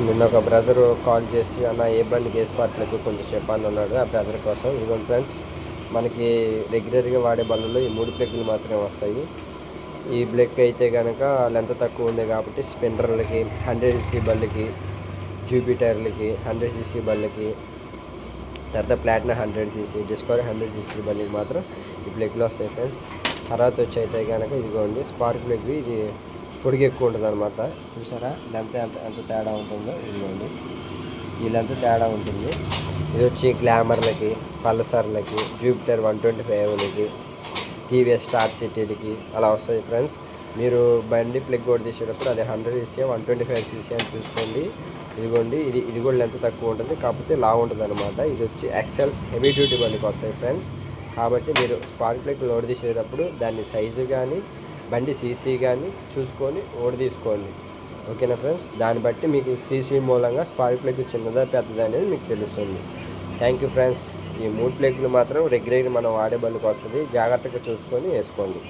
నిన్న ఒక brother call చేసి అన్న ఏ బండికి ఏ స్పార్ట్లకి కొంచెం చెప్పాలని ఉన్నాడు. ఆ బ్రదర్ కోసం ఇదిగోండి ఫ్రెండ్స్, మనకి రెగ్యులర్గా వాడే బళ్ళలో ఈ 3 ప్లగ్లు మాత్రమే వస్తాయి. ఈ బ్లెక్ అయితే కనుక లెంత్ తక్కువ ఉంది కాబట్టి స్పిన్నర్లకి, 100cc బళ్ళకి, జూపిటర్లకి, 100cc బళ్ళకి, తర్వాత ప్లాటినా 100cc, డిస్కవరీ 100cc బళ్ళకి మాత్రం ఈ ప్లగ్లు వస్తాయి ఫ్రెండ్స్. తర్వాత వచ్చి అయితే కనుక ఇదిగోండి స్పార్క్ ప్లగ్, ఇది పొడిగి ఎక్కువ ఉంటుంది అనమాట. చూసారా లెంత్ ఎంత తేడా ఉంటుందో, ఇదిగోండి ఈ లెంత్ తేడా ఉంటుంది. ఇది వచ్చి గ్లామర్లకి, పల్సర్లకి, జూపిటర్ 125లకి, టీవీఎస్ స్టార్ సిటీలకి అలా వస్తాయి ఫ్రెండ్స్. మీరు బండి ప్లగ్ కూడా తీసేటప్పుడు అది 100cc 125cc అని చూసుకోండి. ఇదిగోండి ఇది కూడా లెంత్ తక్కువ ఉంటుంది, కాకపోతే లావు ఉంటుంది అనమాట. ఇది వచ్చి ఎక్సెల్ హెవీ డ్యూటీ బండికి వస్తాయి ఫ్రెండ్స్. కాబట్టి మీరు స్పార్క్ ప్లగ్ లోడ్ తీసేటప్పుడు దాన్ని సైజు కానీ బండి సీసీ కానీ చూసుకొని ఓడి తీసుకోండి. ఓకేనా ఫ్రెండ్స్, దాన్ని బట్టి మీకు సీసీ మూలంగా స్పార్క్ ప్లగ్ చిన్నదా పెద్దదా అనేది మీకు తెలుస్తుంది. Thank you friends. ఈ 3 ప్లగ్లు మాత్రం రెగ్యులర్గా మనం వాడే బండికి వస్తుంది, జాగ్రత్తగా చూసుకొని వేసుకోండి.